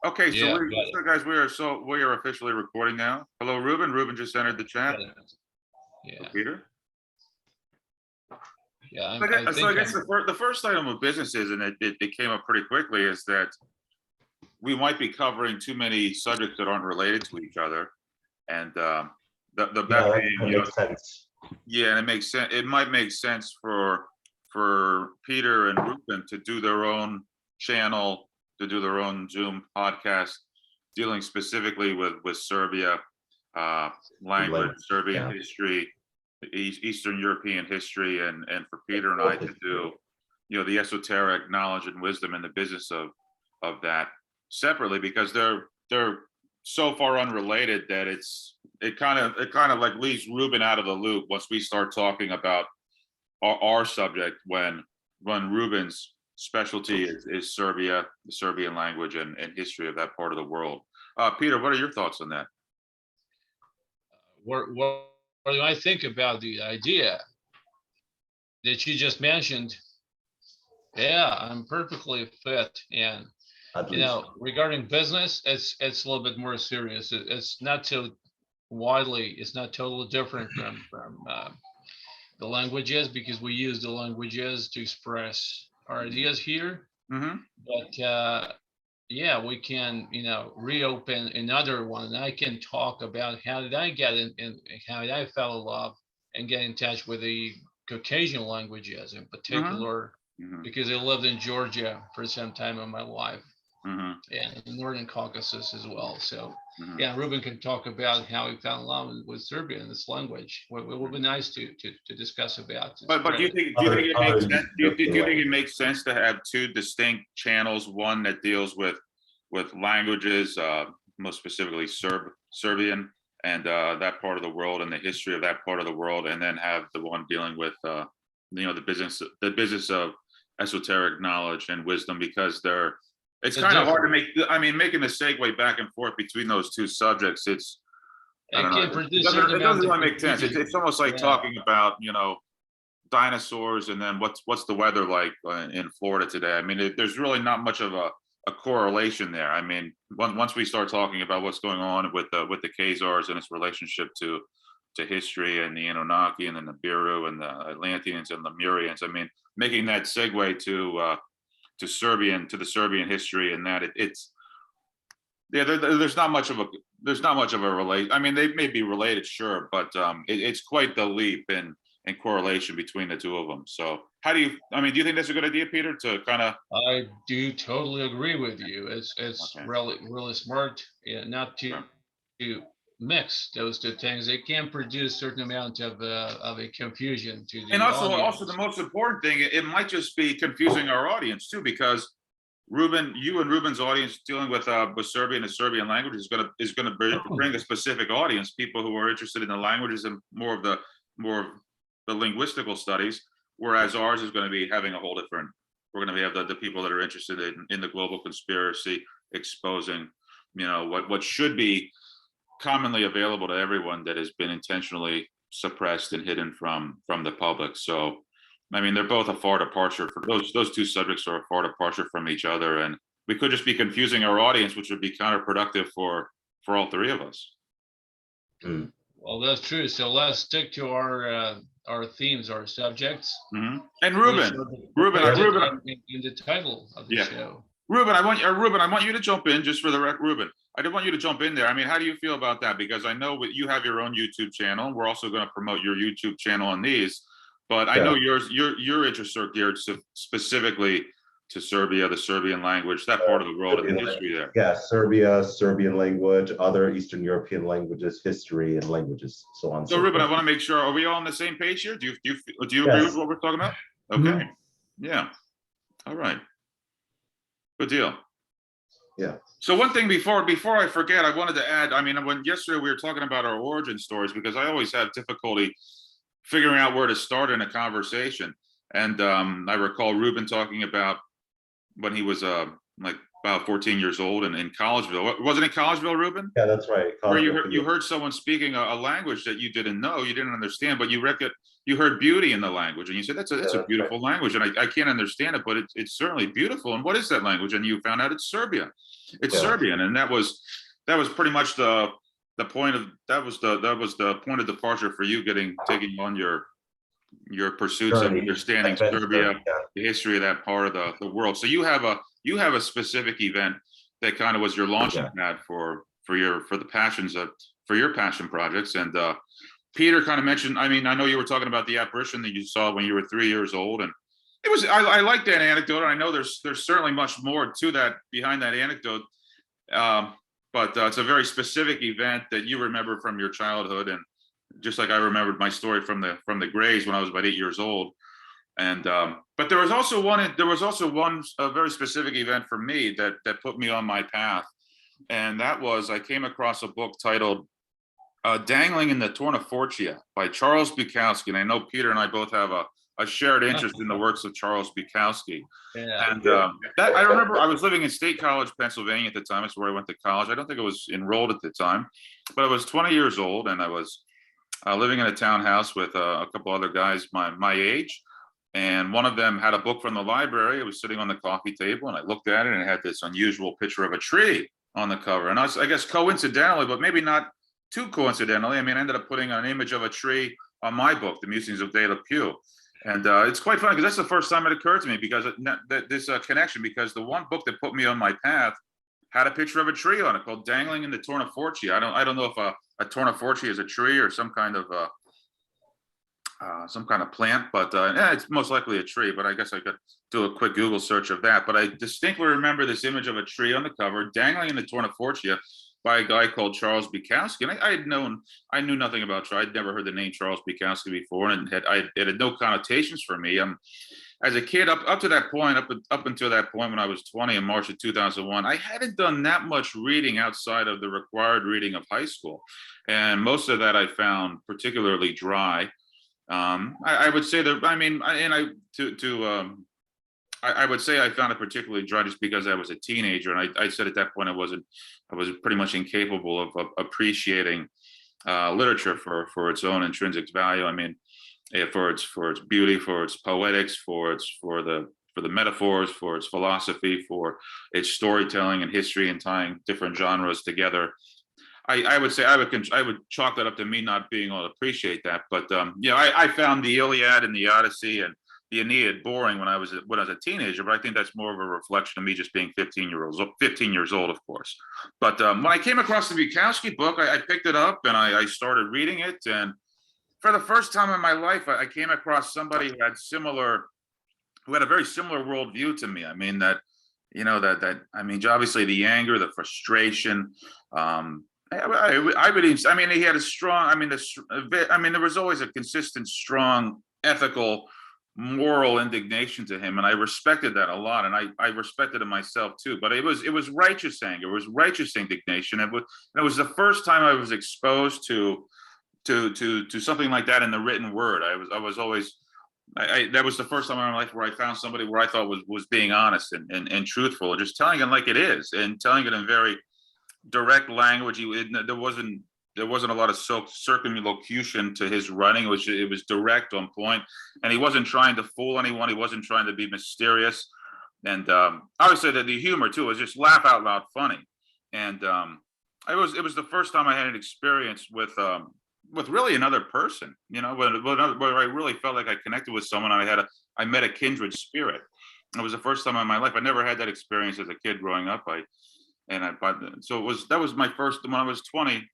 Okay, Yeah, so guys, we are officially recording now. Hello, Ruben. Ruben just entered the chat. yeah, Peter. yeah. So I guess the first item of business is, and it came up pretty quickly, is that we might be covering too many subjects that aren't related to each other, and that makes sense. Yeah, and it makes sense. It might make sense for Peter and Ruben to do their own channel, to do their own Zoom podcast, dealing specifically with Serbia, language, Serbian history, Eastern European history, and for Peter and I to do, the esoteric knowledge and wisdom and the business of that separately, because they're so far unrelated that it kind of like leaves Ruben out of the loop once we start talking about our subject, when Ruben's specialty is Serbia, the Serbian language and history of that part of the world. Peter, what are your thoughts on that? What do I think about the idea that you just mentioned? Yeah, I'm perfectly fit, and regarding business, it's a little bit more serious. It's not so widely, it's not totally different from the languages, because we use the languages to express our ideas here. Mm-hmm. But yeah, we can reopen another one, and I can talk about how did I get in how did I fell in love and get in touch with the Caucasian languages in particular. Mm-hmm. Because I lived in Georgia for some time in my life. Mm-hmm. And the Northern Caucasus as well. So mm-hmm. Ruben can talk about how he fell in love with Serbia and this language. It would be nice to discuss about. But do you think it makes sense? Do you think it makes sense to have two distinct channels? One that deals with languages, most specifically Serbian, and that part of the world and the history of that part of the world, and then have the one dealing with the business of esoteric knowledge and wisdom, because it's kind of hard to making the segue back and forth between those two subjects. It doesn't really make sense. It's almost like talking about dinosaurs and then what's the weather like in Florida today. I mean, there's really not much of a correlation there. I mean, once we start talking about what's going on with the Khazars and its relationship to history and the Anunnaki and then the Biru and the Atlanteans and Lemurians, I mean, making that segue to the Serbian history, and that there's not much of a relate. I mean, they may be related, sure, but it's quite the leap in correlation between the two of them. So do you think that's a good idea, Peter, to kind of? I do totally agree with you. It's Okay. really smart, not to mix those two things. It can produce certain amount of a confusion to the audience. Also the most important thing, it might just be confusing our audience too, because you and Ruben's audience dealing with Serbian and Serbian language is going to bring a specific audience, people who are interested in the languages and more of the linguistical studies, whereas ours is going to be having a whole different. We're going to have the people that are interested in the global conspiracy, exposing what should be commonly available to everyone that has been intentionally suppressed and hidden from the public. So, I mean, they're both a far departure. For those two subjects are a far departure from each other, and we could just be confusing our audience, which would be counterproductive for all three of us. Well, that's true. So let's stick to our themes, our subjects. Mm-hmm. And Ruben, in the title of the show. Ruben, I want you to jump in just for the record. Ruben, I did want you to jump in there. I mean, how do you feel about that? Because I know you have your own YouTube channel. We're also going to promote your YouTube channel on these, but I know your interests are geared specifically to Serbia, the Serbian language, that part of the world, and the history there. Yeah, Serbia, Serbian language, other Eastern European languages, history and languages, so on. So Ruben, I want to make sure, are we all on the same page here? Do you agree with what we're talking about? Okay. Mm-hmm. Yeah. All right. Good deal. Yeah. So one thing before I forget, I wanted to add, I mean, when yesterday we were talking about our origin stories, because I always have difficulty figuring out where to start in a conversation. And I recall Ruben talking about when he was like about 14 years old and in Collegeville. Wasn't it Collegeville, Ruben? Yeah, that's right. Where you heard someone speaking a language that you didn't know, you didn't understand, but you heard beauty in the language, and you said that's a beautiful language, and I can't understand it, but it's certainly beautiful. And what is that language? And you found out it's Serbian. It's Serbian, and that was pretty much the point of that was the point of departure for you taking on your pursuits of understanding Serbia, the history of that part of the world. So you have a specific event that kind of was your launching pad for your passion projects. And Peter kind of mentioned, I mean, I know you were talking about the apparition that you saw when you were 3 years old, and it was I like that anecdote. I know there's certainly much more to that behind that anecdote, but it's a very specific event that you remember from your childhood, and just like I remembered my story from the Grays when I was about 8 years old. And but there was also one very specific event for me that put me on my path, and that was I came across a book titled Dangling in the Tornafortia by Charles Bukowski. And I know Peter and I both have a shared interest in the works of Charles Bukowski. Yeah. And that I remember I was living in State College, Pennsylvania at the time. That's where I went to college. I don't think I was enrolled at the time, but I was 20 years old, and I was living in a townhouse with a couple other guys my age. And one of them had a book from the library. It was sitting on the coffee table, and I looked at it, and it had this unusual picture of a tree on the cover. And I guess coincidentally, but maybe not too coincidentally, I mean, I ended up putting an image of a tree on my book, The Musings of De La Pew. And it's quite funny because that's the first time it occurred to me, because this connection, because the one book that put me on my path had a picture of a tree on it called Dangling in the Tornafortia. I don't know if a Tornafortia is a tree or some kind of plant, but it's most likely a tree. But I guess I could do a quick Google search of that. But I distinctly remember this image of a tree on the cover, Dangling in the Tornafortia, by a guy called Charles Bukowski. And I knew nothing about Charles. I'd never heard the name Charles Bukowski before, and it had no connotations for me. As a kid, up to that point, up until that point when I was 20 in March of 2001, I hadn't done that much reading outside of the required reading of high school, and most of that I found particularly dry. I would say that, I mean, I would say I found it particularly dry just because I was a teenager, and I said at that point I was pretty much incapable of appreciating literature for its own intrinsic value. I mean, for its beauty, for its poetics, for the metaphors, for its philosophy, for its storytelling and history, and tying different genres together. I would say I would chalk that up to me not being able to appreciate that. But I found the Iliad and the Odyssey and the Aeneid boring when I was a teenager. But I think that's more of a reflection of me just being 15 years old, of course. But when I came across the Bukowski book, I picked it up and I started reading it. And for the first time in my life, I came across somebody who had a very similar worldview to me. I mean, that I mean, obviously the anger, the frustration. I mean, he had a strong. I mean, there was always a consistent, strong, ethical, moral indignation to him, and I respected that a lot, and I respected it myself too. But it was righteous anger, it was righteous indignation. It was the first time I was exposed to something like that in the written word. I was always. That was the first time in my life where I found somebody where I thought was being honest and truthful, and just telling it like it is, and telling it in very direct language. There wasn't a lot of circumlocution to his writing. It was direct, on point, and he wasn't trying to fool anyone. He wasn't trying to be mysterious. And I would say that the humor too was just laugh out loud funny. And it was the first time I had an experience with really another person, where I really felt like I connected with someone, and I met a kindred spirit. It was the first time in my life. I never had that experience as a kid growing up. That was my first, when I was 20,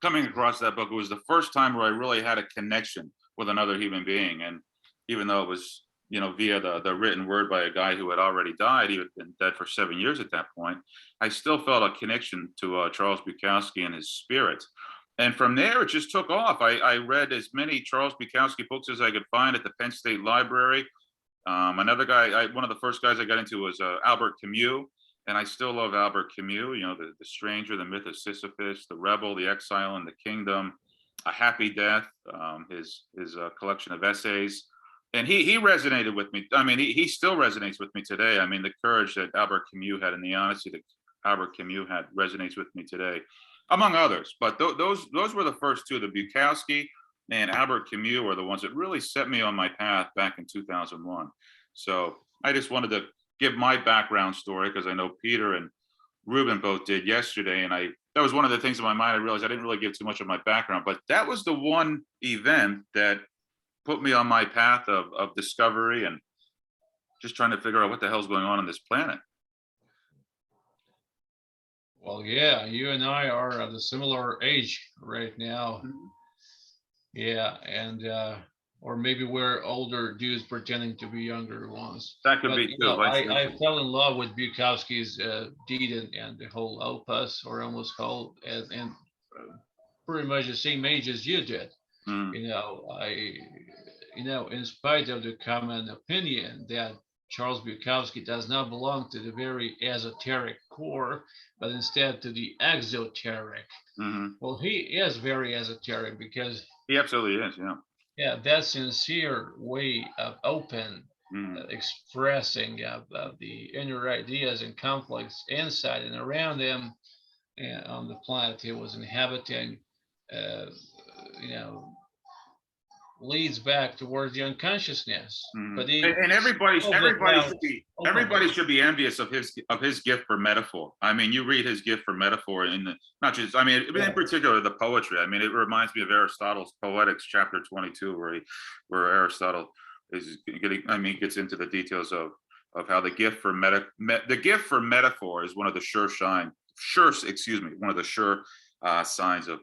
coming across that book. It was the first time where I really had a connection with another human being. And even though it was, via the written word by a guy who had already died, he had been dead for 7 years at that point, I still felt a connection to Charles Bukowski and his spirit. And from there, it just took off. I read as many Charles Bukowski books as I could find at the Penn State Library. Another guy, one of the first guys I got into was Albert Camus. And I still love Albert Camus, the Stranger, the Myth of Sisyphus, The Rebel, The Exile and the Kingdom, A Happy Death, his collection of essays. and he resonated with me. I mean, he still resonates with me today. I mean, the courage that Albert Camus had and the honesty that Albert Camus had resonates with me today, among others. But those were the first two. The Bukowski and Albert Camus were the ones that really set me on my path back in 2001. So I just wanted to give my background story, because I know Peter and Ruben both did yesterday, and that was one of the things in my mind. I realized I didn't really give too much of my background, but that was the one event that put me on my path of discovery and just trying to figure out what the hell's going on this planet. Well, yeah, you and I are of the similar age right now. Yeah, and or maybe we're older dudes pretending to be younger ones. That could But, be you too. know, I fell in love with Bukowski's deed and the whole opus, or almost whole, and pretty much the same age as you did. In spite of the common opinion that Charles Bukowski does not belong to the very esoteric core, but instead to the exoteric. Well, he is very esoteric, because he absolutely is. Yeah, that sincere way of open expressing of the inner ideas and conflicts inside and around him, and on the planet he was inhabiting, leads back towards the unconsciousness. But and everybody should be envious of his gift for metaphor. I mean, you read his gift for metaphor in particular the poetry. I mean, it reminds me of Aristotle's Poetics, chapter 22, where Aristotle gets into the details of how the gift for metaphor is one of the sure signs of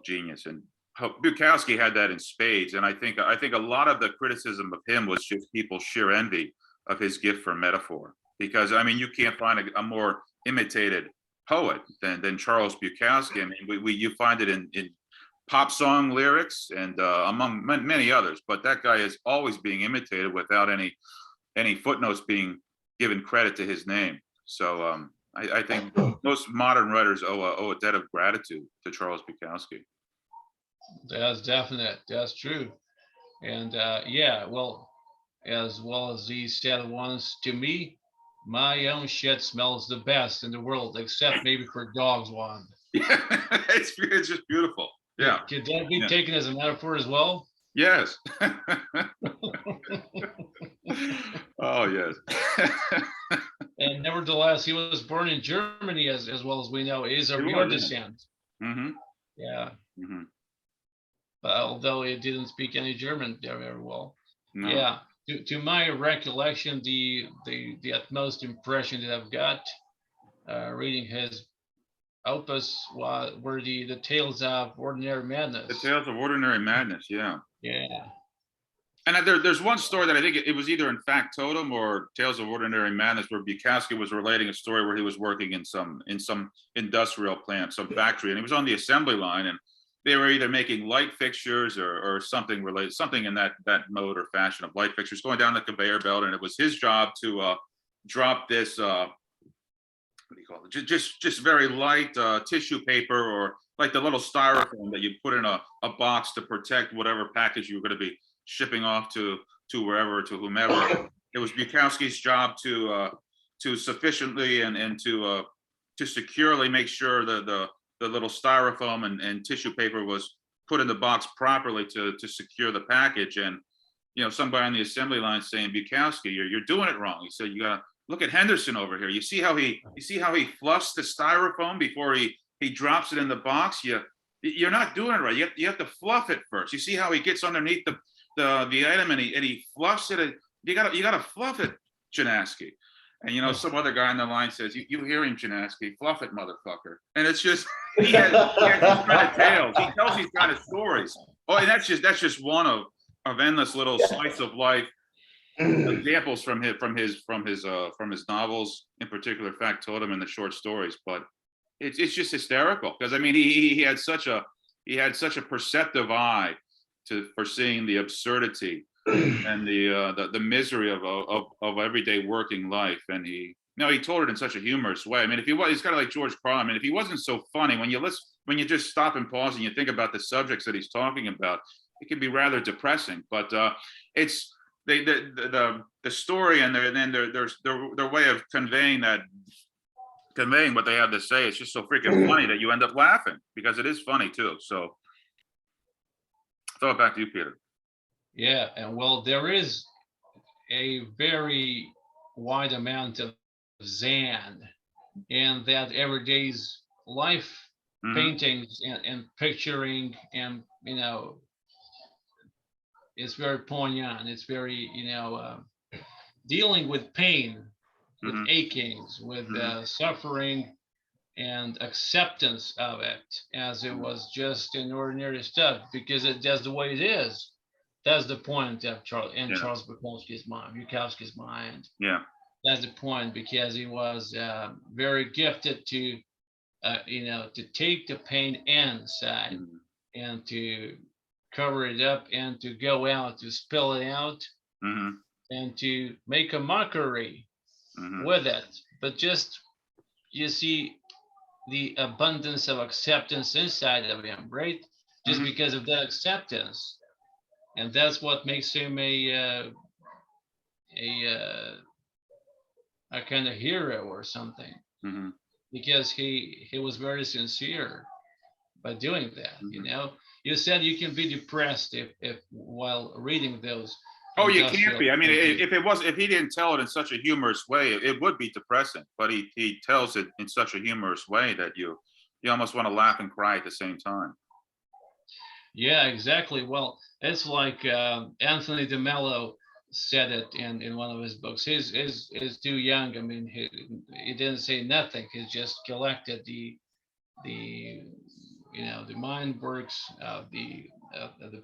genius. And Bukowski had that in spades, and I think a lot of the criticism of him was just people's sheer envy of his gift for metaphor, because I mean, you can't find a more imitated poet than Charles Bukowski. I mean, you find it in pop song lyrics and among many others, but that guy is always being imitated without any footnotes being given credit to his name. So I think most modern writers owe a debt of gratitude to Charles Bukowski. That's definite. That's true. And well as he said once to me, my own shit smells the best in the world, except maybe for dogs one. Yeah, it's just beautiful. Yeah. Could that be taken as a metaphor as well? Yes. Oh, yes. And nevertheless, he was born in Germany, as well as we know. He is of your descent. Yeah. Although he didn't speak any German very well. No. Yeah, to my recollection, the utmost impression that I've got reading his opus were the Tales of Ordinary Madness. The Tales of Ordinary Madness, yeah. Yeah. And there's one story that I think it was either in Factotum or Tales of Ordinary Madness, where Bukowski was relating a story where he was working in some industrial plant, some factory, and he was on the assembly line, and they were either making light fixtures or something related, something in that mode or fashion of light fixtures going down the conveyor belt, and it was his job to drop this what do you call it? Just very light tissue paper, or like the little styrofoam that you put in a box to protect whatever package you were going to be shipping off to wherever, to whomever. It was Bukowski's job to sufficiently and to securely make sure the little styrofoam and tissue paper was put in the box properly to secure the package. And somebody on the assembly line saying, Bukowski, you're doing it wrong. He said, you gotta look at Henderson over here. You see how he fluffs the styrofoam before he drops it in the box? You're not doing it right. You have to fluff it first. You see how he gets underneath the item and he fluffs it. You gotta fluff it, Chinaski. And some other guy on the line says, you hear him, Chinaski, fluff it, motherfucker. And it's just he has these kind of tales. He tells these kind of stories. Oh, and that's just one of endless little slice of life examples from his novels, in particular Factotum and the short stories. But it's just hysterical, because I mean he had such a perceptive eye for seeing the absurdity and the misery of everyday working life, and he told it in such a humorous way. I mean, he's kind of like George Carlin. I mean, if he wasn't so funny, when you just stop and pause and you think about the subjects that he's talking about, it can be rather depressing. But it's the story and their way of conveying what they have to say, it's just so freaking funny that you end up laughing, because it is funny too. So throw it back to you, Peter. Yeah, and well, there is a very wide amount of Zen in that everyday's life paintings and picturing, and it's very poignant. It's very dealing with pain, with achings, with suffering, and acceptance of it as it was just an ordinary stuff, because that's the way it is. That's the point of Charles Bukowski's mind. Yeah. That's the point, because he was very gifted to, to take the pain inside and to cover it up and to go out, to spill it out, and to make a mockery with it. But just, you see the abundance of acceptance inside of him, right? Just because of that acceptance. And that's what makes him a kind of hero or something, because he was very sincere by doing that. You said you can be depressed if while reading those. Oh, you can't be. I mean, if he didn't tell it in such a humorous way, it would be depressing. But he tells it in such a humorous way that you almost want to laugh and cry at the same time. Yeah, exactly. Well, it's like Anthony DeMello said it in one of his books. He's too young. I mean, he didn't say nothing. He just collected the mind works of the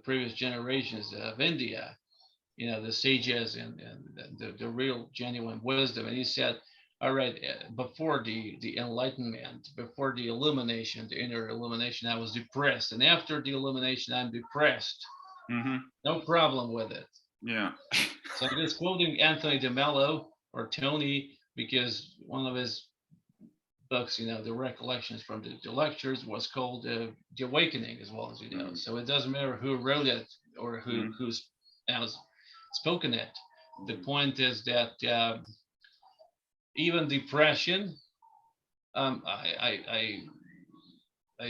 previous generations of India, the sages and the real genuine wisdom. And he said, all right, before the enlightenment, before the illumination, the inner illumination, I was depressed. And after the illumination, I'm depressed. No problem with it. Yeah. So I'm just quoting Anthony DeMello, or Tony, because one of his books, the recollections from the lectures, was called The Awakening, as well, as you know. So it doesn't matter who wrote it or who's spoken it. The point is that even depression, I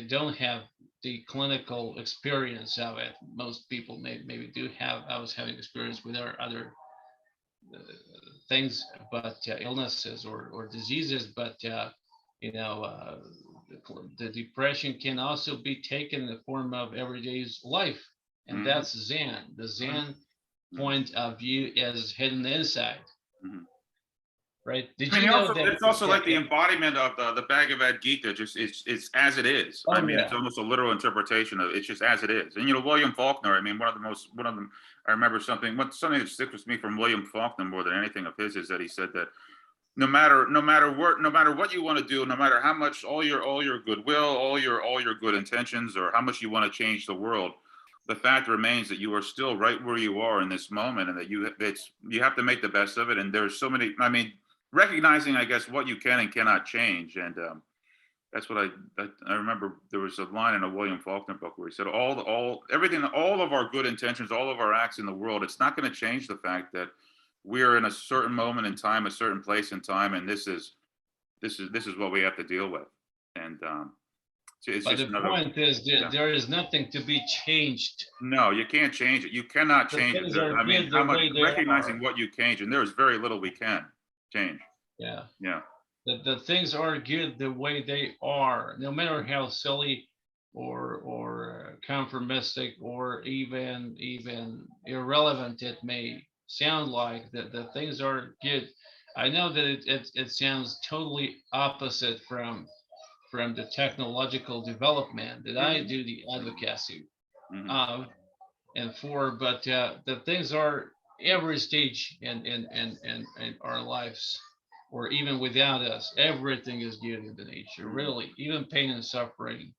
don't have the clinical experience of it. Most people maybe do have. I was having experience with other things, but illnesses or diseases. But the depression can also be taken in the form of everyday's life, and that's Zen. The Zen point of view is hidden inside. Right? It's also like the embodiment of the Bhagavad Gita. Just it's as it is. Oh, it's almost a literal interpretation of it. It's just as it is. And William Faulkner. I mean, one of them. I remember something that sticks with me from William Faulkner more than anything of his is that he said that no matter what you want to do, no matter how much all your goodwill, all your good intentions, or how much you want to change the world, the fact remains that you are still right where you are in this moment, and that you have to make the best of it. And there's so many. I mean, recognizing, I guess, what you can and cannot change, and that's what I remember. There was a line in a William Faulkner book where he said, everything, all of our good intentions, all of our acts in the world, it's not going to change the fact that we are in a certain moment in time, a certain place in time, and this is what we have to deal with. And but the point is that there is nothing to be changed. No, you can't change it. You cannot change it. I mean, how much recognizing what you change, and there's very little we can change. Yeah. Yeah. The things are good the way they are, no matter how silly or conformistic or even irrelevant it may sound like. The things are good. I know that it sounds totally opposite from the technological development that I do the advocacy of and for, but the things are every stage in our lives, or even without us, everything is good in the nature, really, even pain and suffering.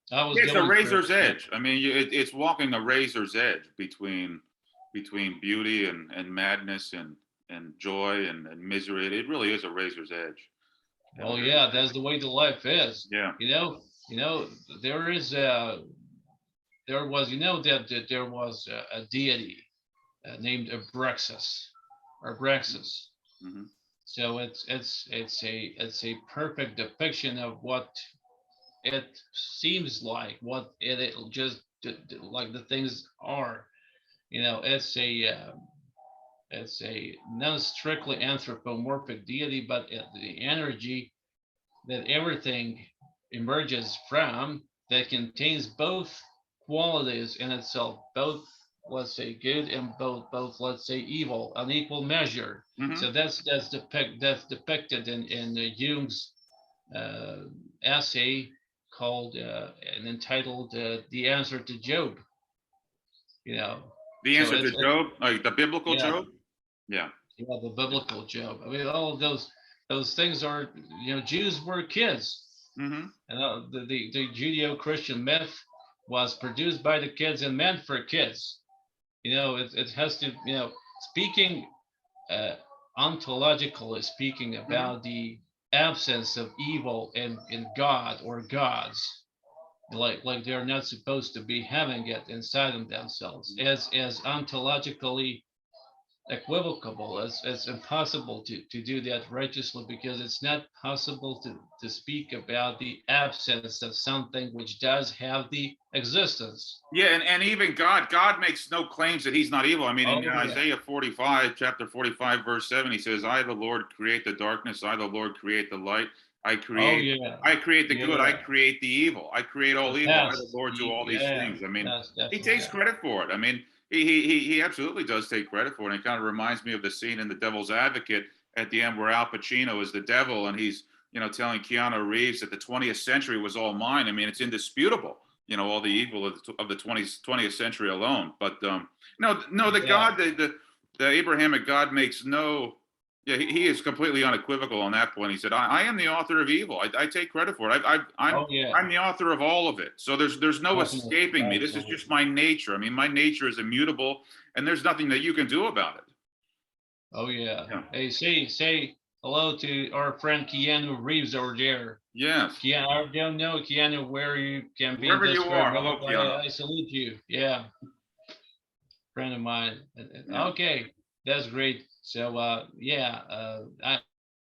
It's a razor's edge. I mean, it's walking a razor's edge between beauty and madness and joy and misery. It really is a razor's edge. Well, yeah, that's the way the life is. Yeah. There was a deity named Abraxas or Abraxas. Mhm. So it's a perfect depiction of what it seems like, what it just like the things are. It's a not strictly anthropomorphic deity, but the energy that everything emerges from that contains both qualities in itself, both let's say good and both let's say evil, an equal measure. Mhm. So that's depicted in Jung's essay called and entitled "The Answer to Job." You know, The so answer to Job, like the biblical yeah, Job. Yeah. yeah, the biblical Job. I mean, all of those things are, Jews were kids, Hmm. and the Judeo-Christian myth was produced by the kids and meant for kids. It has to, speaking uh, ontologically speaking Hmm. about the absence of evil in God or gods, like they're not supposed to be having it inside of themselves, as ontologically equivocable as it's impossible to do that righteously, because it's not possible to speak about the absence of something which does have the existence. Yeah, and even God makes no claims that he's not evil. I mean, in Oh yeah. Isaiah 45, chapter 45, verse 7, he says, I, the Lord, create the darkness. I, the Lord, create the light. I Oh create, yeah. I create the good. I Yeah. create the evil. I create The all evil. I, the past. Lord, do all these Yeah. things. I mean, That's he definitely, takes yeah. credit for it. I mean, he absolutely does take credit for it. And it kind of reminds me of the scene in The Devil's Advocate at the end where Al Pacino is the devil and he's, telling Keanu Reeves that the 20th century was all mine. I mean, it's indisputable, all the evil of the 20th century alone. But no, the Yeah. God, the Abrahamic God makes no, yeah, he is completely unequivocal on that point. He said, I am the author of evil. I take credit for it. Oh yeah. I'm the author of all of it. So there's no Definitely. escaping me. This is Absolutely. just my nature. I mean, my nature is immutable, and there's nothing that you can do about it. Oh yeah. Yeah. Hey, say hello to our friend Keanu Reeves over there. Yes. Keanu, I don't know, Keanu, where you can be in Wherever you this very are. Hello, moment, but Keanu. I salute you. Yeah, friend of mine. Yeah. Okay, that's great. So yeah,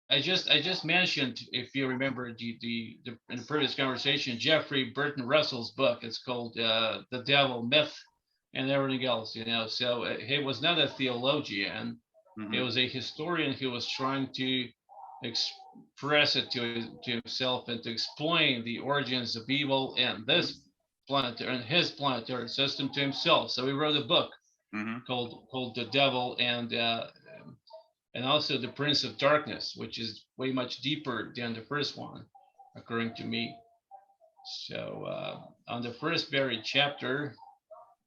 I just mentioned, if you remember the in the previous conversation, Jeffrey Burton Russell's book. It's called The Devil, Myth, and Everything Else. So he was not a theologian. He Hmm. was a historian who was trying to express it to himself and to explain the origins of evil and this planetary and his planetary system to himself. So he wrote a book Hmm. called The Devil and also The Prince of Darkness, which is way much deeper than the first one, according to me. So on the first very chapter,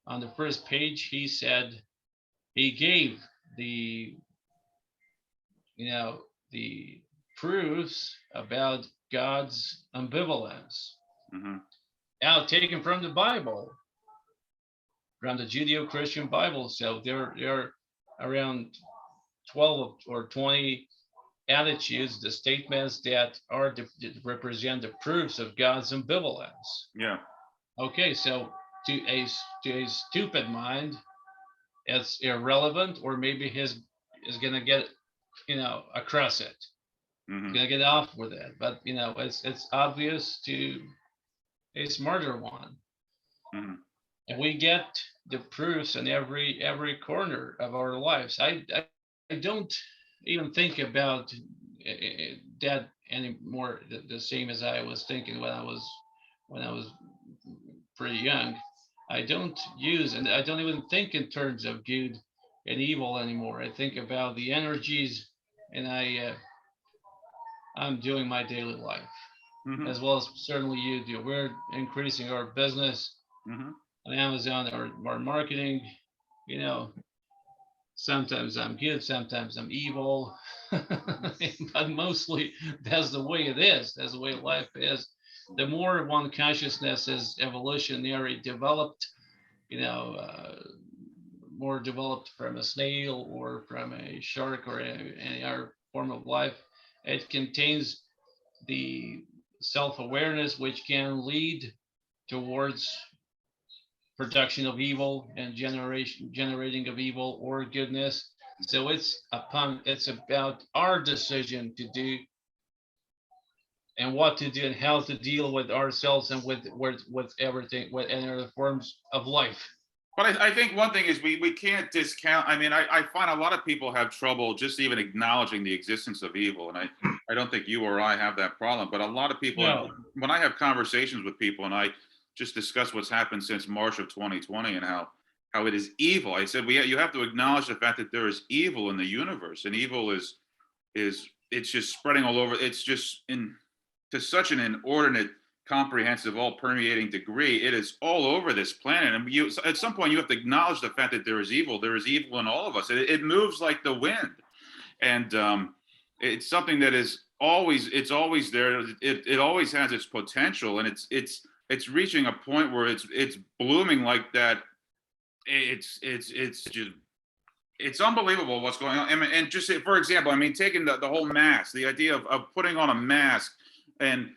on the first page, he said he gave the the proofs about God's ambivalence, Hmm. now taken from the Bible, from the Judeo-Christian Bible. So there are around 12 or 20 attitudes, the statements that represent the proofs of God's ambivalence. Yeah. Okay, so to a stupid mind, it's irrelevant, or maybe his is gonna get across it. Hmm. Gonna get off with it, but it's obvious to a smarter one, Hmm. and we get the proofs in every corner of our lives. I don't even think about that anymore the same as I was thinking when I was pretty young. I don't use, and I don't even think in terms of good and evil anymore. I think about the energies, and I'm doing my daily life, Hmm. as well as certainly you do. We're increasing our business Hmm. on Amazon, our marketing. You know, sometimes I'm good, sometimes I'm evil, but mostly that's the way it is. That's the way life is. The more one consciousness is evolutionary developed, you know, more developed from a snail or from a shark or any other form of life, it contains the self-awareness which can lead towards production of evil and generating of evil or goodness. So it's about our decision to do and what to do and how to deal with ourselves and with everything, with any other forms of life. But I think one thing is we can't discount. I mean, I find a lot of people have trouble just even acknowledging the existence of evil. And I don't think you or I have that problem. But a lot of people, No. when I have conversations with people and I just discuss what's happened since March of 2020 and how it is evil, I said, you have to acknowledge the fact that there is evil in the universe. And evil is it's just spreading all over. It's just to such an inordinate, comprehensive, all permeating degree. It is all over this planet. And at some point you have to acknowledge the fact that there is evil. There is evil in all of us. It moves like the wind. And it's something that is always there. It always has its potential, and it's reaching a point where it's blooming like that. It's just, it's unbelievable what's going on. And just for example, I mean, taking the whole mask, the idea of putting on a mask and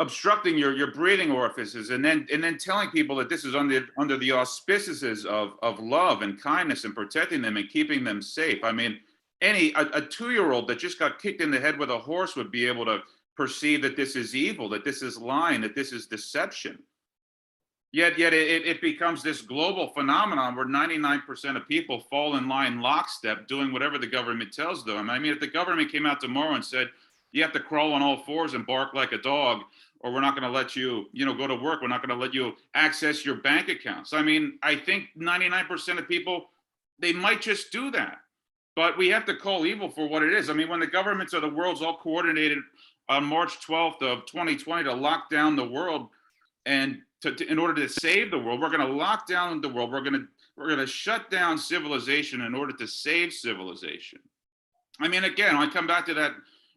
obstructing your breathing orifices, and then telling people that this is under the auspices of love and kindness and protecting them and keeping them safe. I mean, a 2-year-old that just got kicked in the head with a horse would be able to perceive that this is evil, that this is lying, that this is deception. Yet it becomes this global phenomenon where 99% of people fall in line lockstep, doing whatever the government tells them. I mean, if the government came out tomorrow and said, you have to crawl on all fours and bark like a dog, or we're not going to let you, go to work. We're not going to let you access your bank accounts. I mean, I think 99% of people, they might just do that. But we have to call evil for what it is. I mean, when the governments of the world's all coordinated on March 12th of 2020 to lock down the world, and in order to save the world, we're going to lock down the world. We're going to shut down civilization in order to save civilization. I mean, again, I come back to that.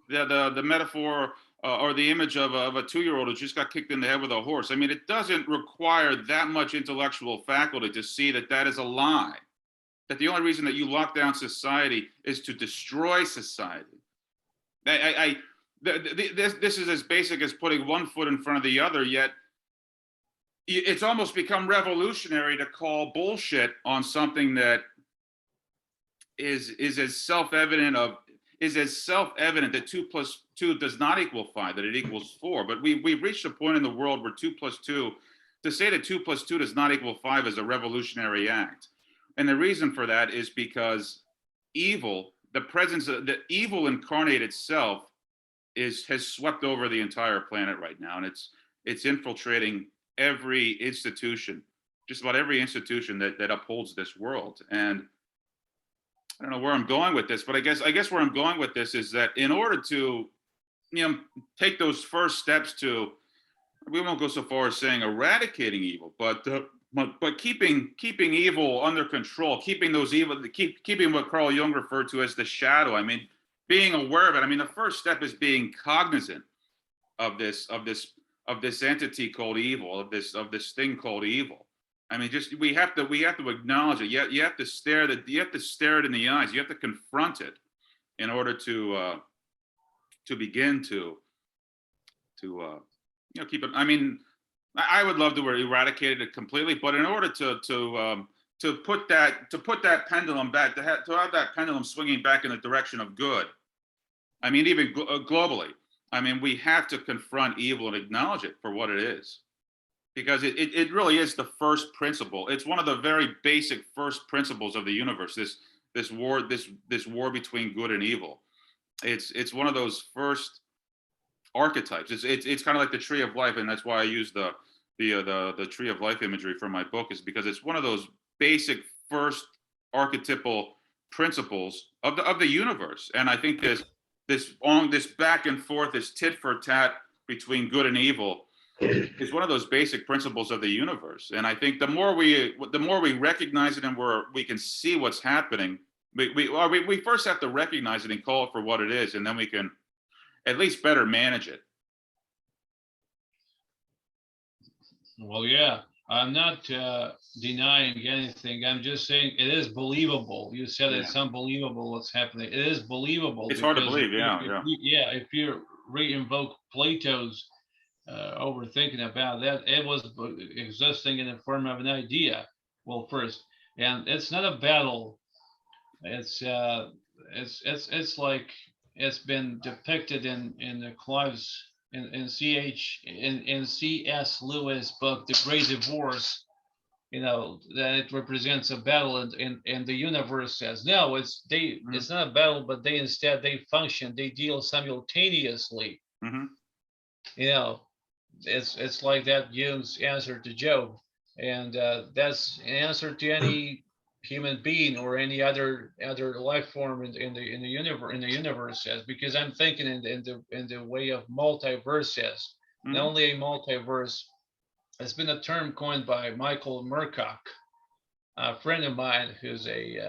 The metaphor or the image of a 2-year-old who just got kicked in the head with a horse. I mean, it doesn't require that much intellectual faculty to see that is a lie. That the only reason that you lock down society is to destroy society. This is as basic as putting one foot in front of the other, yet it's almost become revolutionary to call bullshit on something that is as self-evident that 2 plus 2 does not equal 5, that it equals 4. But we've reached a point in the world where 2 plus 2, to say that 2 plus 2 does not equal 5 is a revolutionary act. And the reason for that is because evil, the presence of the evil incarnate itself has swept over the entire planet right now. And it's infiltrating every institution, just about every institution that upholds this world. And I don't know where I'm going with this, but I guess where I'm going with this is that in order to, take those first steps to, we won't go so far as saying eradicating evil, but keeping evil under control, keeping what Carl Jung referred to as the shadow. I mean, being aware of it. I mean, the first step is being cognizant of this entity called evil, of this thing called evil. I mean, just we have to acknowledge it. You have to stare it in the eyes. You have to confront it in order to begin to keep it. I mean, I would love to eradicate it completely, but in order to put that pendulum back, to have that pendulum swinging back in the direction of good. I mean, even globally. I mean, we have to confront evil and acknowledge it for what it is. Because it really is the first principle. It's one of the very basic first principles of the universe. This war between good and evil. It's one of those first archetypes. It's kind of like the tree of life, and that's why I use the tree of life imagery for my book, is because it's one of those basic first archetypal principles of the universe. And I think this back and forth, this tit for tat between good and evil, is one of those basic principles of the universe. And I think the more we recognize it and we can see what's happening, we first have to recognize it and call it for what it is, and then we can at least better manage it. Well, yeah, I'm not denying anything. I'm just saying it is believable. You said it's unbelievable what's happening. It is believable. It's hard to believe, if you re-invoke Plato's overthinking about that. It was existing in the form of an idea. Well, first, and it's not a battle. It's like it's been depicted in the Clive's in C.S. Lewis book, The Great Divorce. That it represents a battle, and the universe says no, it's not a battle, but they function, they deal simultaneously. Mm-hmm. It's like that Jung's answer to Job, and that's an answer to any human being or any other life form in the universe says, because I'm thinking in the way of multiverses. Mm-hmm. Not only a multiverse. It's been a term coined by Michael Moorcock, a friend of mine who's a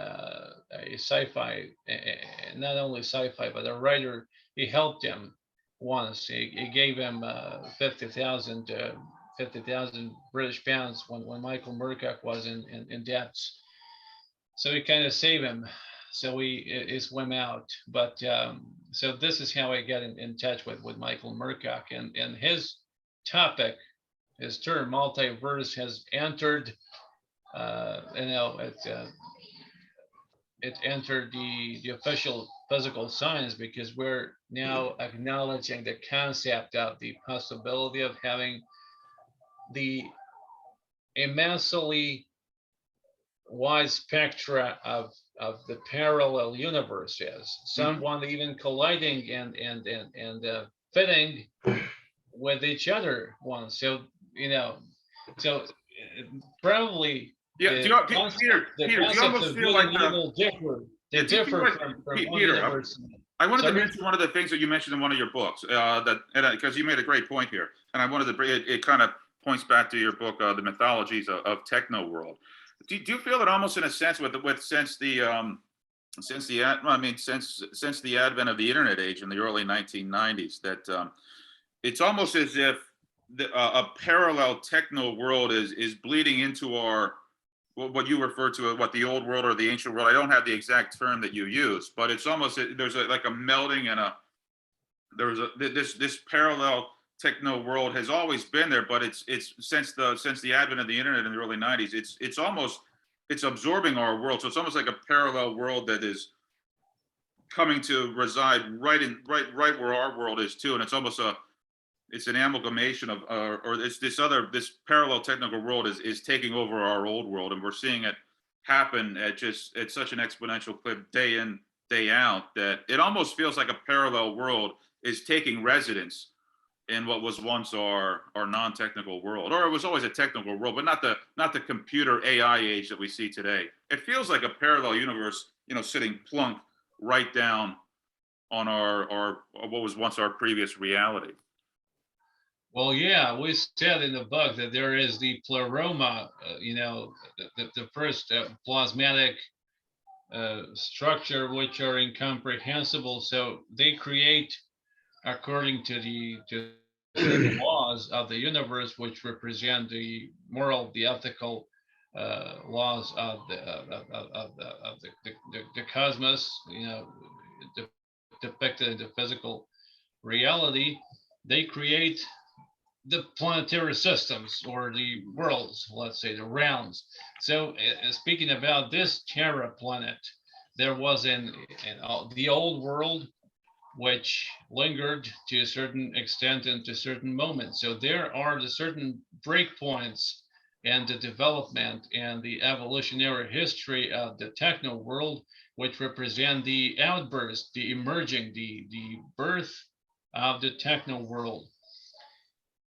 sci-fi, not only sci-fi, but a writer. He helped him once. He gave him 50,000 British pounds when Michael Moorcock was in debts. So he kind of saved him. So he swam out. But so this is how I get in touch with Michael Moorcock, and his topic. His term multiverse has entered, it entered the official physical science, because we're now acknowledging the concept of the possibility of having the immensely wide spectra of the parallel universes, someone even colliding and fitting with each other once. So probably Yeah, Peter, do you almost feel like they differ from one Peter, universe. I wanted to mention one of the things that you mentioned in one of your books, because you made a great point here, and I wanted to bring it. It kind of points back to your book, The Mythologies of Techno World. Do you feel that almost in a sense since the advent of the internet age in the early 1990s, that it's almost as if a parallel techno world is bleeding into our, what you refer to as what the old world or the ancient world. I don't have the exact term that you use, but it's almost, there's like a melding and this parallel techno world has always been there, but it's since the advent of the internet in the early 90s, it's absorbing our world. So it's almost like a parallel world that is coming to reside right where our world is too, and it's an amalgamation of, or this parallel technical world is taking over our old world, and we're seeing it happen at such an exponential clip day in, day out, that it almost feels like a parallel world is taking residence in what was once our non-technical world, or it was always a technical world, but not the computer AI age that we see today. It feels like a parallel universe, sitting plunk right down on our what was once our previous reality. Well, yeah, we said in the book that there is the pleroma, the first plasmatic structure, which are incomprehensible. So they create, according to the laws of the universe, which represent the moral, the ethical laws of the cosmos, depicted in the physical reality. They create the planetary systems, or the worlds, let's say the realms. So speaking about this Terra planet, there was in the old world, which lingered to a certain extent and to certain moments. So there are the certain breakpoints in the development and the evolutionary history of the techno world, which represent the outburst, the emerging, the birth of the techno world.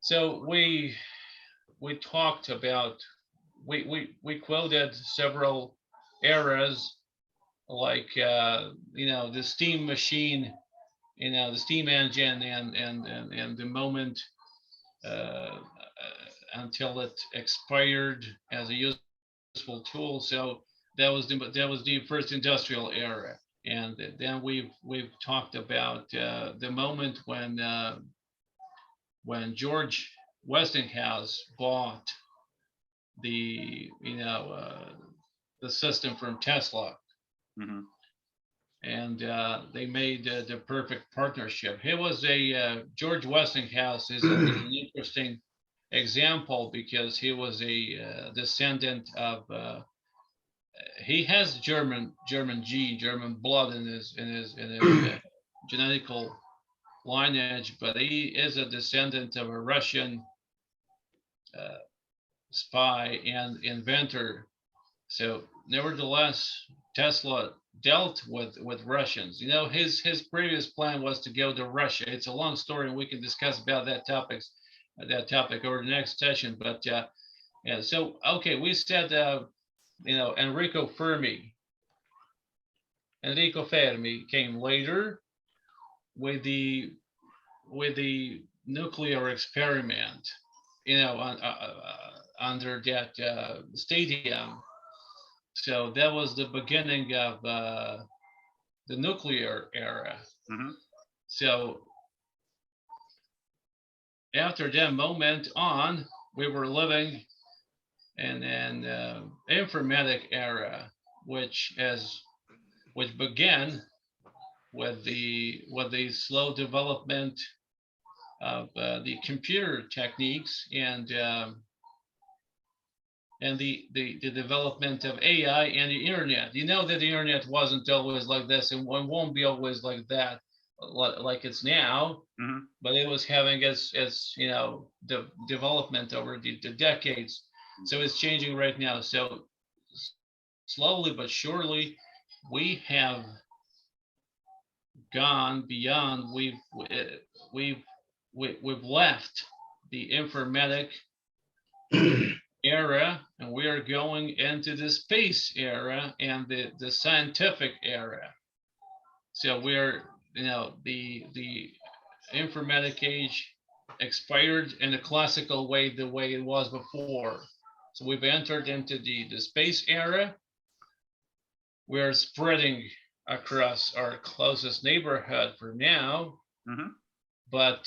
So we talked about, we quoted several eras, like the steam machine, the steam engine, and the moment until it expired as a useful tool. So that was the first industrial era, and then we've talked about the moment when George Westinghouse bought the system from Tesla. Mm-hmm. and they made the perfect partnership. He was George Westinghouse is an interesting example because he was a descendant of he has German blood in his genetical lineage, but he is a descendant of a Russian spy and inventor. So nevertheless, Tesla dealt with Russians. You know, his previous plan was to go to Russia. It's a long story, and we can discuss about that topic over the next session. But yeah, so okay, we said you know, Enrico Fermi came later with the nuclear experiment, you know, under that stadium. So that was the beginning of the nuclear era. Mm-hmm. So after that moment on, we were living in an informatic era, which began with the slow development of the computer techniques and the development of AI and the internet. You know that the internet wasn't always like this and won't be always like that, like it's now. Mm-hmm. But it was having its you know, the development over the decades. So it's changing right now. So slowly but surely, we have gone beyond. We've left the informatic era, and we are going into the space era and the scientific era. So we're, you know, the informatic age expired in a classical way, the way it was before. So we've entered into the space era. We're spreading across our closest neighborhood for now. Mm-hmm. But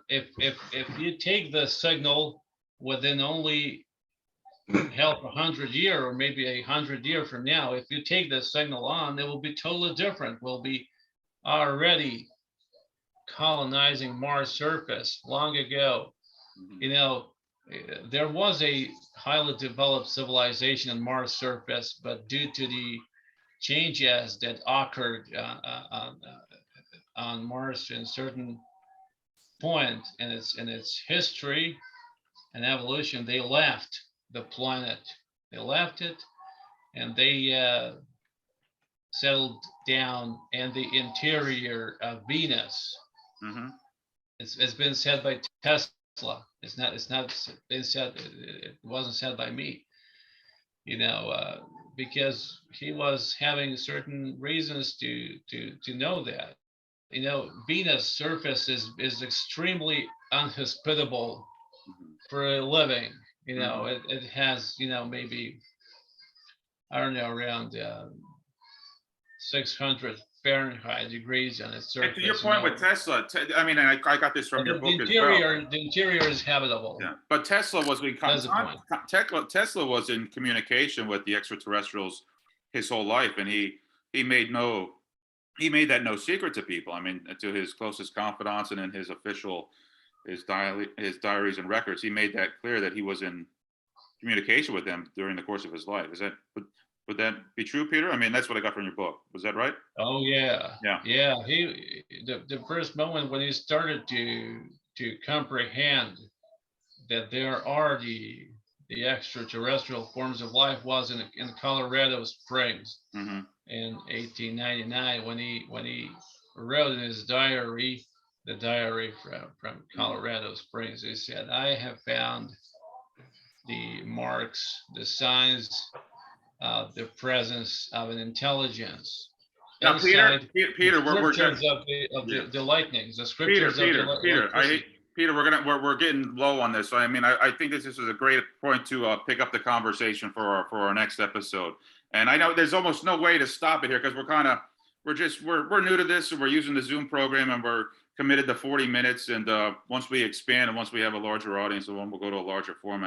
if you take the signal within only help 100 years or maybe 100 years from now, if you take the signal on, it will be totally different. We'll be already colonizing Mars surface long ago. Mm-hmm. You know, there was a highly developed civilization on Mars surface, but due to the changes that occurred on Mars in certain point in its history and evolution, they left the planet. They left it, and they settled down in the interior of Venus. Mm-hmm. It's been said by Tesla. It's not been said. It wasn't said by me. You know, because he was having certain reasons to know that. You know, Venus surface is extremely unhospitable for a living. You know, it has, you know, maybe, I don't know, around 600 Fahrenheit degrees on its surface. And to your point with Tesla, I mean, I got this from your book as well. The interior is habitable. Yeah, but Tesla was Tesla was in communication with the extraterrestrials his whole life, and he made that no secret to people. I mean, to his closest confidants and in his diaries and records, he made that clear that he was in communication with them during the course of his life. Would that be true, Peter? I mean, that's what I got from your book. Was that right? Oh yeah. He the first moment when he started to comprehend that there are the extraterrestrial forms of life was in Colorado Springs. Mm-hmm. In 1899 when he wrote in his diary, the diary from Colorado Springs, he said, "I have found the marks, the signs of the presence of an intelligence." Now, Peter, we're scriptures of the lightnings, the scriptures Peter, we're getting low on this. So I mean, I think this is a great point to pick up the conversation for our next episode. And I know there's almost no way to stop it here because we're new to this, and we're using the Zoom program, and we're committed to 40 minutes. And once we expand and once we have a larger audience, we'll go to a larger format.